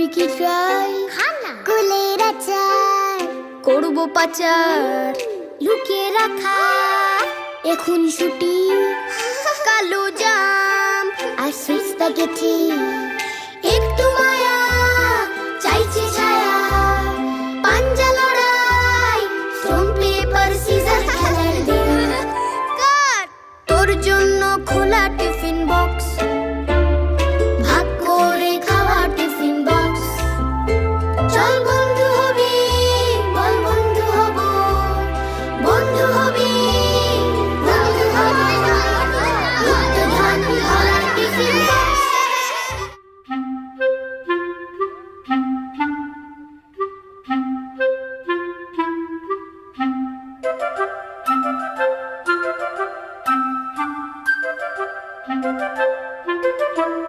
কি ট্রাই কুলের আচার করব পাচার লুকিয়ে রাখা এখন ছুটি কালো জাম আর সুইট স্প্যাগেটি একটু মায়া চাইছে ছায়া পাঞ্জা লড়াই স্টোন পেপার সিজার খেলার দিন কাট তোর জন্য খোলা টিফিন বক্স